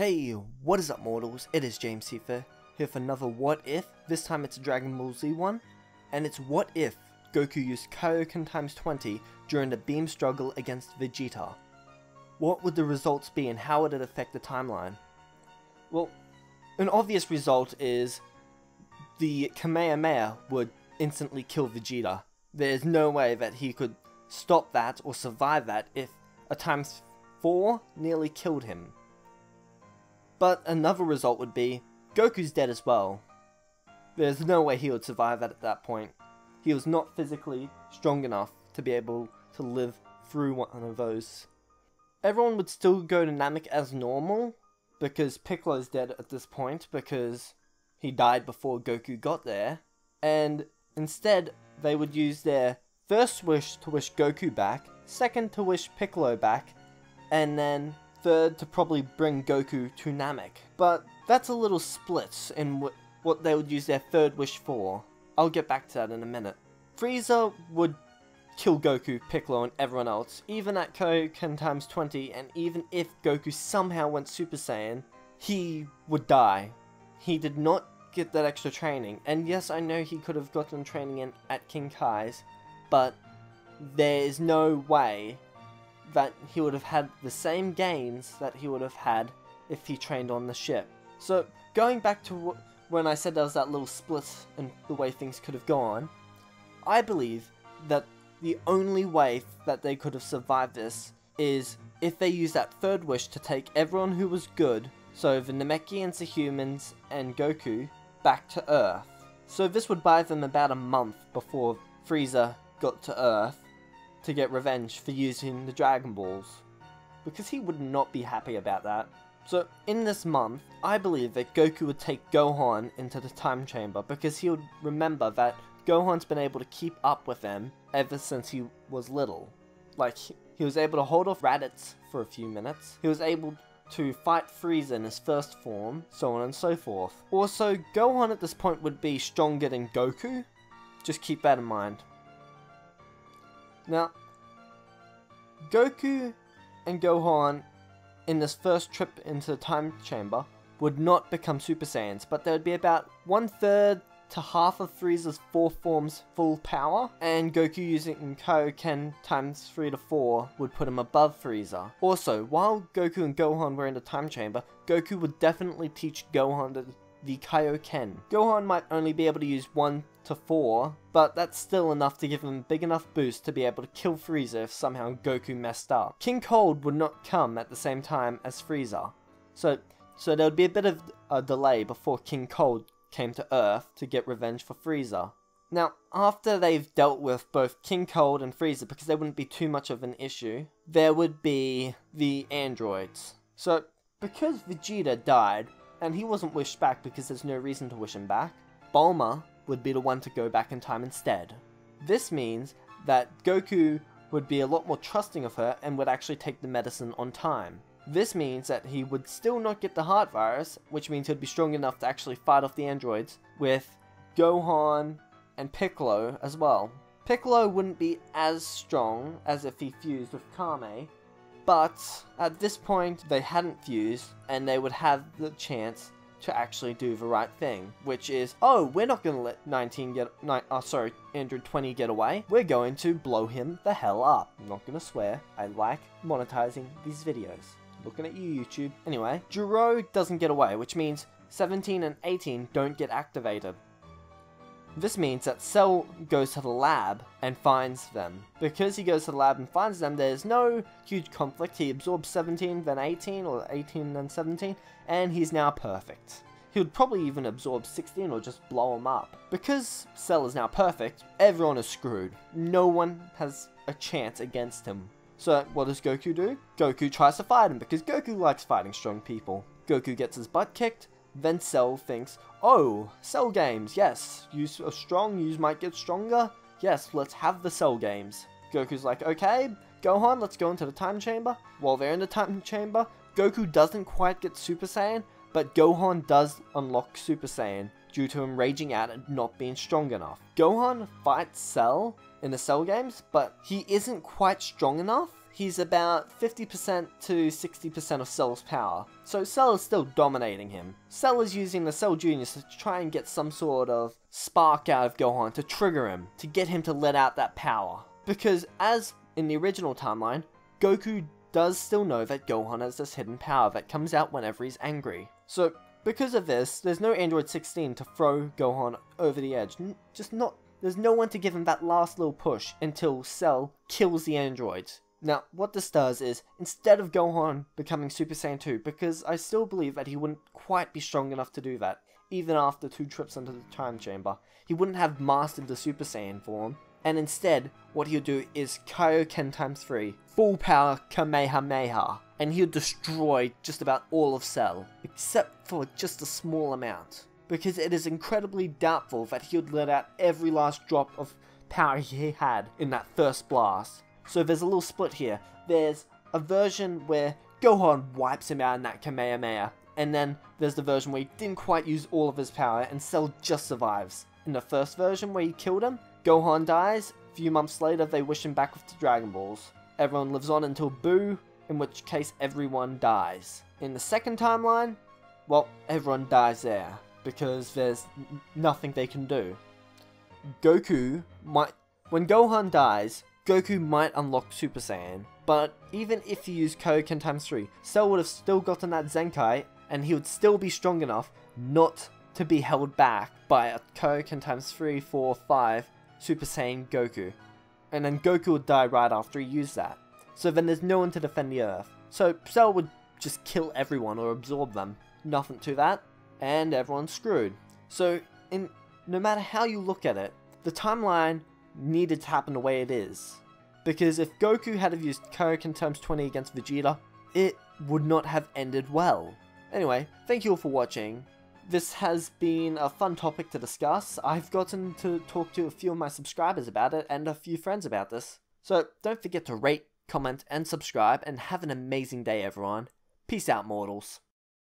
Hey, what is up mortals? It is James here for another What If. This time it's a Dragon Ball Z one, and it's what if Goku used Kaioken times 20 during the beam struggle against Vegeta. What would the results be and how would it affect the timeline? Well, an obvious result is the Kamehameha would instantly kill Vegeta. There's no way that he could stop that or survive that if a times 4 nearly killed him. But another result would be, Goku's dead as well. There's no way he would survive that at that point. He was not physically strong enough to be able to live through one of those. Everyone would still go to Namek as normal, because Piccolo's dead at this point, because he died before Goku got there. And instead, they would use their first wish to wish Goku back, second to wish Piccolo back, and then third to probably bring Goku to Namek. But that's a little split in what they would use their third wish for. I'll get back to that in a minute. Frieza would kill Goku, Piccolo, and everyone else, even at Kaioken times 20, and even if Goku somehow went Super Saiyan, he would die. He did not get that extra training, and yes, I know he could have gotten training at King Kai's, but there is no way that he would have had the same gains that he would have had if he trained on the ship. So, going back to when I said there was that little split in the way things could have gone, I believe that the only way that they could have survived this is if they used that third wish to take everyone who was good, so the Namekians, the humans, and Goku, back to Earth. So this would buy them about a month before Frieza got to Earth to get revenge for using the Dragon Balls, because he would not be happy about that. So in this month, I believe that Goku would take Gohan into the time chamber, because he would remember that Gohan's been able to keep up with him ever since he was little. Like, he was able to hold off Raditz for a few minutes, he was able to fight Frieza in his first form, so on and so forth. Also, Gohan at this point would be stronger than Goku, just keep that in mind. Now, Goku and Gohan in this first trip into the time chamber would not become Super Saiyans, but there would be about 1/3 to half of Frieza's 4 forms full power, and Goku using Kaioken times 3 to 4 would put him above Frieza. Also, while Goku and Gohan were in the time chamber, Goku would definitely teach Gohan the kaioken. Gohan might only be able to use 1 to 4, but that's still enough to give him a big enough boost to be able to kill Frieza if somehow Goku messed up. King Cold would not come at the same time as Frieza, so there would be a bit of a delay before King Cold came to Earth to get revenge for Frieza. Now, after they've dealt with both King Cold and Frieza, because they wouldn't be too much of an issue, there would be the androids. So, because Vegeta died, and he wasn't wished back because there's no reason to wish him back, Bulma would be the one to go back in time instead. This means that Goku would be a lot more trusting of her and would actually take the medicine on time. This means that he would still not get the heart virus, which means he'd be strong enough to actually fight off the androids with Gohan and Piccolo as well. Piccolo wouldn't be as strong as if he fused with Kame, but at this point they hadn't fused and they would have the chance to actually do the right thing, which is, oh, we're not going to let Android 20 get away, we're going to blow him the hell up. I'm not going to swear, I like monetizing these videos. Looking at you, YouTube. Anyway, Jiro doesn't get away, which means 17 and 18 don't get activated. This means that Cell goes to the lab and finds them. Because he goes to the lab and finds them, there's no huge conflict. He absorbs 17, then 18, or 18 then 17, and he's now perfect. He would probably even absorb 16 or just blow him up. Because Cell is now perfect, everyone is screwed. No one has a chance against him. So what does Goku do? Goku tries to fight him because Goku likes fighting strong people. Goku gets his butt kicked, then Cell thinks, oh, Cell games, yes, you are strong, you might get stronger, yes, let's have the Cell games. Goku's like, okay, Gohan, let's go into the time chamber. While they're in the time chamber, Goku doesn't quite get Super Saiyan, but Gohan does unlock Super Saiyan due to him raging out and not being strong enough. Gohan fights Cell in the Cell games, but he isn't quite strong enough he's about 50% to 60% of Cell's power. So Cell is still dominating him. Cell is using the Cell Juniors to try and get some sort of spark out of Gohan to trigger him, to get him to let out that power. Because as in the original timeline, Goku does still know that Gohan has this hidden power that comes out whenever he's angry. So because of this, there's no Android 16 to throw Gohan over the edge. There's no one to give him that last little push until Cell kills the androids. Now, what this does is, instead of Gohan becoming Super Saiyan 2, because I still believe that he wouldn't quite be strong enough to do that, even after 2 trips into the time chamber, he wouldn't have mastered the Super Saiyan form, and instead, what he'll do is Kaioken times 3, full power Kamehameha, and he'll destroy just about all of Cell, except for just a small amount. Because it is incredibly doubtful that he would let out every last drop of power he had in that first blast. So there's a little split here. There's a version where Gohan wipes him out in that Kamehameha, and then there's the version where he didn't quite use all of his power and Cell just survives. In the first version where he killed him, Gohan dies. A few months later they wish him back with the Dragon Balls. Everyone lives on until Boo, in which case everyone dies. In the second timeline, well, everyone dies there, because there's nothing they can do. When Gohan dies, Goku might unlock Super Saiyan, but even if he used Kaioken times 3, Cell would have still gotten that Zenkai, and he would still be strong enough not to be held back by a Kaioken times 3, 4, 5 Super Saiyan Goku. And then Goku would die right after he used that. So then there's no one to defend the Earth. So Cell would just kill everyone or absorb them. Nothing to that, and everyone's screwed. So no matter how you look at it, the timeline needed to happen the way it is. Because if Goku had have used Kaioken times 20 against Vegeta, it would not have ended well. Anyway, thank you all for watching. This has been a fun topic to discuss. I've gotten to talk to a few of my subscribers about it and a few friends about this. So don't forget to rate, comment, and subscribe, and have an amazing day everyone. Peace out, mortals.